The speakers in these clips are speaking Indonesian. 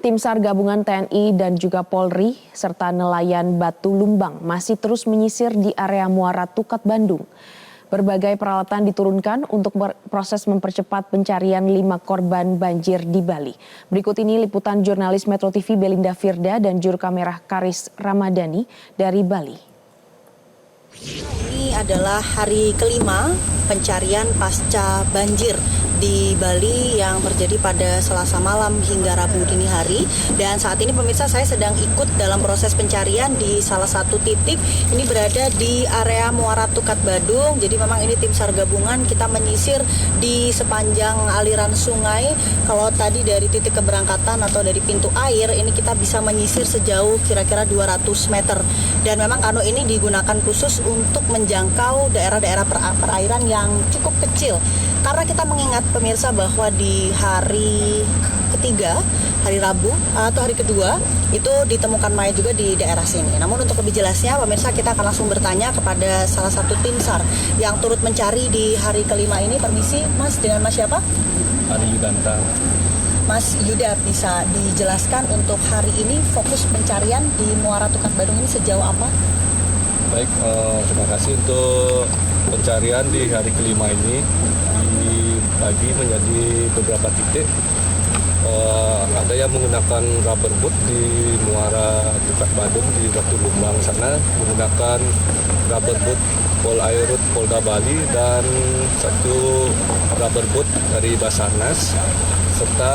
Tim SAR gabungan TNI dan juga Polri serta nelayan Batu Lumbang masih terus menyisir di area Muara Tukat Bandung. Berbagai peralatan diturunkan untuk proses mempercepat pencarian 5 korban banjir di Bali. Berikut ini liputan jurnalis Metro TV Belinda Firda dan juru kamera Karis Ramadhani dari Bali. Ini adalah hari kelima pencarian pasca banjir di Bali yang terjadi pada Selasa malam hingga Rabu dini hari. Dan saat ini pemirsa, saya sedang ikut dalam proses pencarian di salah satu titik. Ini berada di area Muara Tukat Bandung. Jadi memang ini tim SAR gabungan, kita menyisir di sepanjang aliran sungai. Kalau tadi dari titik keberangkatan atau dari pintu air, ini kita bisa menyisir sejauh kira-kira 200 meter. Dan memang kano ini digunakan khusus untuk menjangkau daerah-daerah perairan yang cukup kecil. Karena kita mengingat pemirsa bahwa di hari ketiga, hari Rabu atau hari kedua itu ditemukan mayat juga di daerah sini. Namun untuk lebih jelasnya pemirsa, kita akan langsung bertanya kepada salah satu tim SAR yang turut mencari di hari kelima ini. Permisi Mas, dengan Mas siapa? Ari Yudanta. Mas Yuda, bisa dijelaskan untuk hari ini fokus pencarian di Muara Tukat Bandung ini sejauh apa? Baik, terima kasih untuk pencarian di hari kelima ini dibagi menjadi beberapa titik. Ada yang menggunakan rubber boat di Muara Tukat Bandung di Batu Lumbang sana, menggunakan rubber boat Polairut Polda Bali dan satu rubber boat dari Basarnas, serta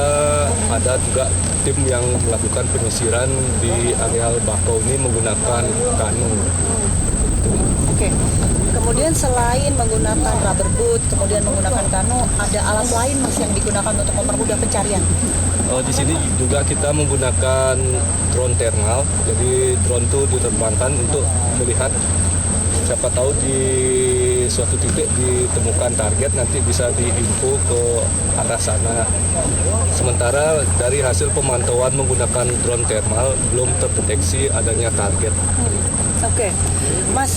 ada juga tim yang melakukan penyisiran di areal Bakau ini menggunakan kanu. Oke. Kemudian selain menggunakan rubber boat, kemudian menggunakan kano, ada alat lain Mas yang digunakan untuk mempermudah pencarian? Di sini juga kita menggunakan drone thermal. Jadi drone itu diterbangkan untuk melihat, siapa tahu di suatu titik ditemukan target, nanti bisa diinfo ke arah sana. Sementara dari hasil pemantauan menggunakan drone thermal belum terdeteksi adanya target. Oke, Mas,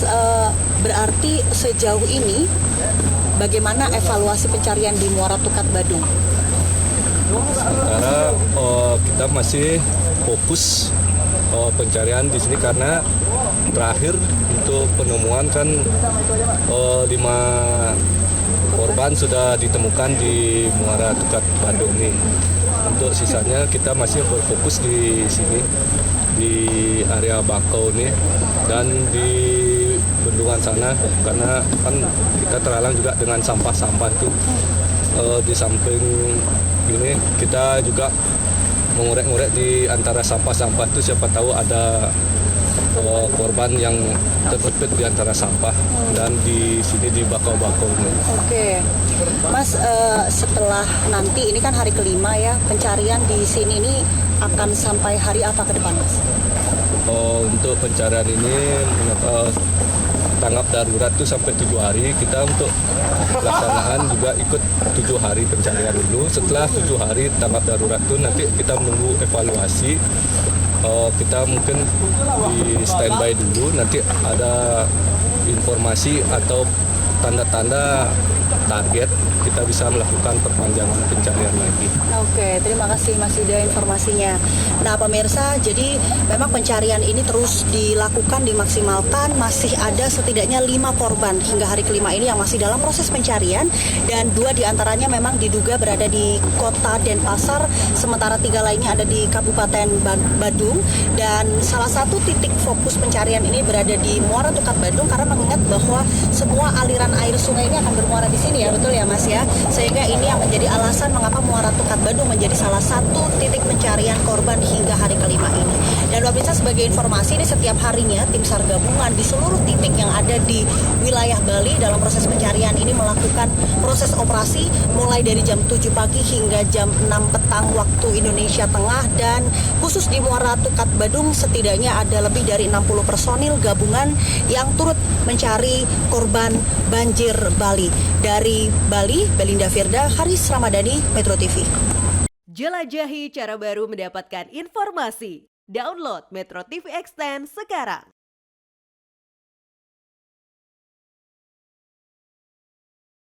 berarti sejauh ini bagaimana evaluasi pencarian di Muara Tukat Bandung? Sementara kita masih fokus pencarian di sini karena terakhir untuk penemuan kan 5 korban sudah ditemukan di Muara Tukat Bandung ini. Untuk sisanya kita masih berfokus di sini, di area Bakau ini dan di bendungan sana, karena kan kita terhalang juga dengan sampah-sampah itu. Di samping ini kita juga mengorek-ngorek di antara sampah-sampah itu, siapa tahu ada korban yang terjepit di antara sampah dan di sini di Bakau-Bakau ini. Oke, Mas, setelah nanti ini kan hari kelima ya, pencarian di sini ini akan sampai hari apa ke depan, Mas? Untuk pencarian ini tanggap darurat itu sampai 7 hari. Kita untuk pelaksanaan juga ikut 7 hari pencarian dulu. Setelah 7 hari tanggap darurat itu nanti kita menunggu evaluasi. Kita mungkin di standby dulu, nanti ada informasi atau tanda-tanda target, kita bisa melakukan perpanjangan pencarian lagi. Oke, terima kasih Mas Yuda informasinya. Nah pemirsa, jadi memang pencarian ini terus dilakukan, dimaksimalkan. Masih ada setidaknya 5 korban hingga hari kelima ini yang masih dalam proses pencarian. Dan 2 diantaranya memang diduga berada di kota Denpasar, sementara 3 lainnya ada di Kabupaten Badung. Dan salah satu titik fokus pencarian ini berada di Muara Tukat Bandung, karena mengingat bahwa semua aliran air sungai ini akan bermuara di sini ya, betul ya Mas ya? Sehingga ini yang menjadi alasan mengapa Muara Tukat Bandung menjadi salah satu titik pencarian korban hingga hari kelima ini. Dan pemirsa, sebagai informasi, ini setiap harinya tim SAR gabungan di seluruh titik yang ada di wilayah Bali dalam proses pencarian ini melakukan proses operasi mulai dari jam 7 pagi hingga jam 6 petang waktu Indonesia Tengah. Dan khusus di Muara Tukat Bandung setidaknya ada lebih dari 60 personil gabungan yang turut mencari korban banjir Bali. Dari Bali, Belinda Firda, Karis Ramadhani, Metro TV. Jelajahi cara baru mendapatkan informasi. Download Metro TV Extend sekarang.